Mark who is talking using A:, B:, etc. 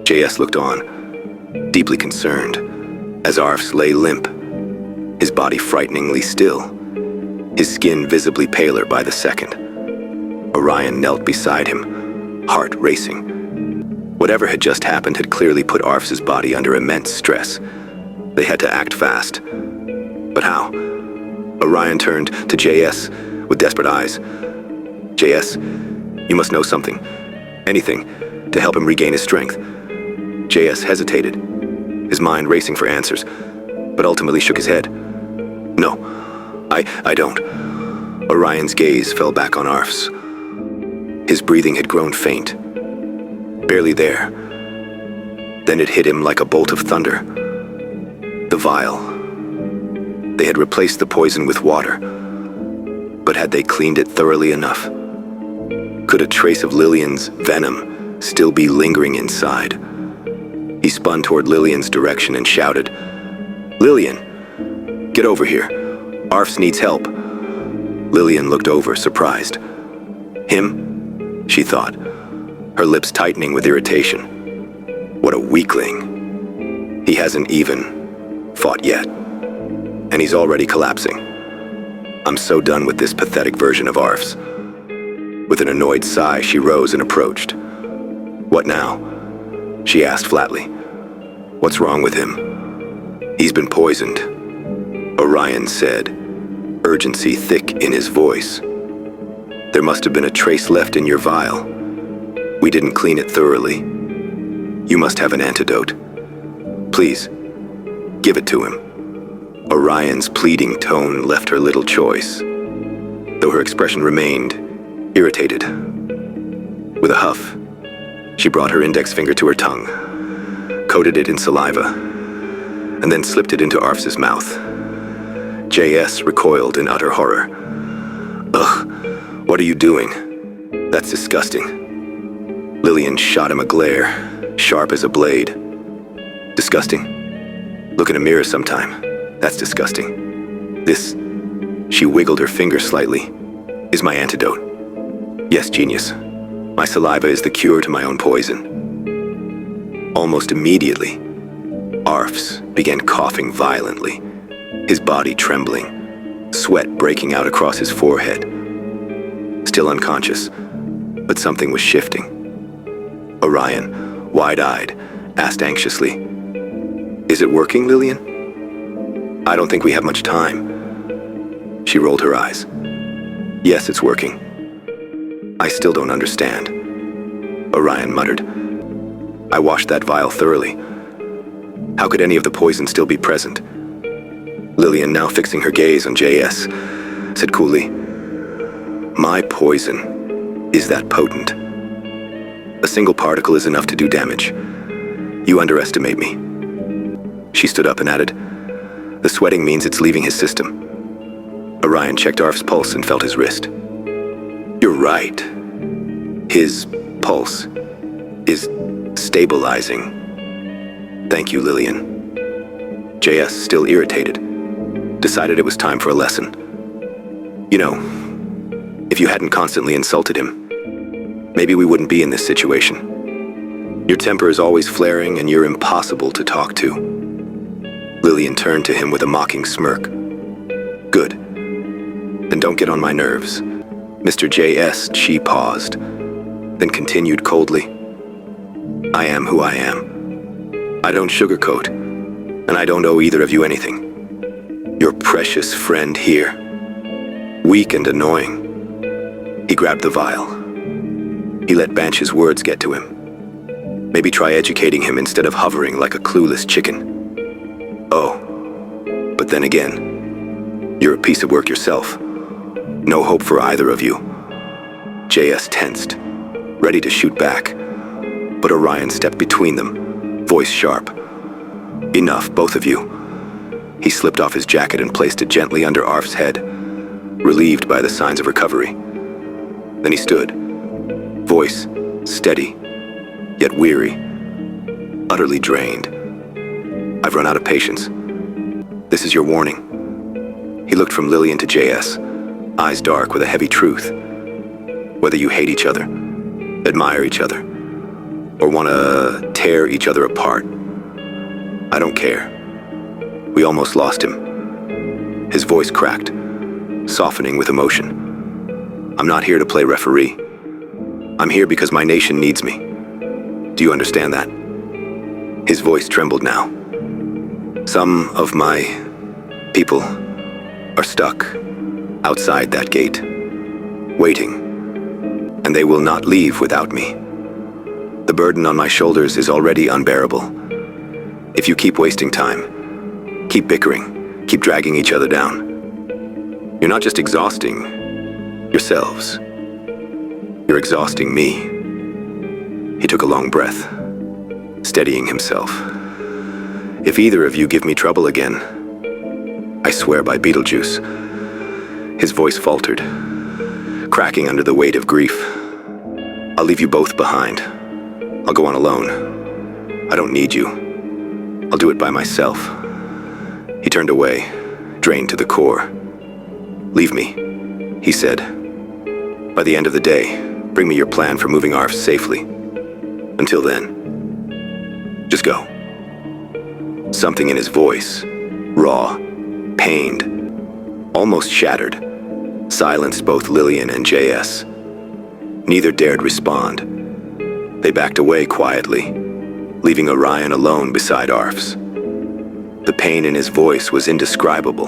A: JS looked on, deeply concerned, as Arfs lay limp, his body frighteningly still, his skin visibly paler by the second. Orion knelt beside him, heart racing. Whatever had just happened had clearly put Arfs' body under immense stress. They had to act fast. But how? Orion turned to JS with desperate eyes. JS, you must know something. Anything, to help him regain his strength. JS hesitated, his mind racing for answers, but ultimately shook his head. No, I don't. Orion's gaze fell back on Arfs. His breathing had grown faint, barely there. Then it hit him like a bolt of thunder. The vial. They had replaced the poison with water, but had they cleaned it thoroughly enough? Could a trace of Lillian's venom still be lingering inside? He spun toward Lillian's direction and shouted, "Lillian, get over here. Arfs needs help." Lillian looked over, surprised. Him? She thought, her lips tightening with irritation. What a weakling. He hasn't even fought yet, and he's already collapsing. I'm so done with this pathetic version of Arfs. With an annoyed sigh, she rose and approached. "What now?" she asked flatly. "What's wrong with him?" "He's been poisoned," Orion said, urgency thick in his voice. "There must have been a trace left in your vial. We didn't clean it thoroughly. You must have an antidote. Please, give it to him." Orion's pleading tone left her little choice, though her expression remained irritated. With a huff, she brought her index finger to her tongue, coated it in saliva, and then slipped it into Arfs' mouth. JS recoiled in utter horror. "Ugh, what are you doing? That's disgusting." Lillian shot him a glare, sharp as a blade. "Disgusting? Look in a mirror sometime. That's disgusting. This," she wiggled her finger slightly, "is my antidote. Yes, genius. My saliva is the cure to my own poison." Almost immediately, Arfs began coughing violently, his body trembling, sweat breaking out across his forehead. Still unconscious, but something was shifting. Orion, wide-eyed, asked anxiously, "Is it working, Lillian?" "I don't think we have much time." She rolled her eyes. "Yes, it's working. I still don't understand," Orion muttered. "I washed that vial thoroughly. How could any of the poison still be present?" Lillian, now fixing her gaze on JS, said coolly, "My poison is that potent. A single particle is enough to do damage. You underestimate me." She stood up and added, "The sweating means it's leaving his system." Orion checked Arf's pulse and felt his wrist. "You're right. His pulse is stabilizing. Thank you, Lillian." JS, still irritated, decided it was time for a lesson. "You know, if you hadn't constantly insulted him, maybe we wouldn't be in this situation. Your temper is always flaring and you're impossible to talk to." Lillian turned to him with a mocking smirk. "Good. Then don't get on my nerves, Mr. JS." She paused, then continued coldly. "I am who I am. I don't sugarcoat, and I don't owe either of you anything. Your precious friend here. Weak and annoying." He grabbed the vial. He let Bansh's words get to him. Maybe try educating him instead of hovering like a clueless chicken. Oh, but then again, you're a piece of work yourself. No hope for either of you. JS tensed, ready to shoot back, but Orion stepped between them, voice sharp. "Enough, both of you." He slipped off his jacket and placed it gently under Arf's head, relieved by the signs of recovery. Then he stood, voice steady, yet weary, utterly drained. "I've run out of patience. This is your warning." He looked from Lillian to JS, eyes dark with a heavy truth. "Whether you hate each other, admire each other, or want to tear each other apart. I don't care. We almost lost him. His voice cracked, softening with emotion. I'm not here to play referee. I'm here because my nation needs me. Do you understand that? His voice trembled now. Some of my people are stuck outside that gate, waiting, and they will not leave without me. The burden on my shoulders is already unbearable. If you keep wasting time, keep bickering, keep dragging each other down, you're not just exhausting yourselves, you're exhausting me. He took a long breath, steadying himself. If either of you give me trouble again, I swear by Beetlejuice. His voice faltered, cracking under the weight of grief. I'll leave you both behind. I'll go on alone. I don't need you. I'll do it by myself. He turned away, drained to the core. Leave me, he said. By the end of the day, bring me your plan for moving Arfs safely. Until then, just go. Something in his voice, raw, pained, almost shattered, silenced both Lillian and JS. Neither dared respond. They backed away quietly, leaving Orion alone beside Arfs. The pain in his voice was indescribable,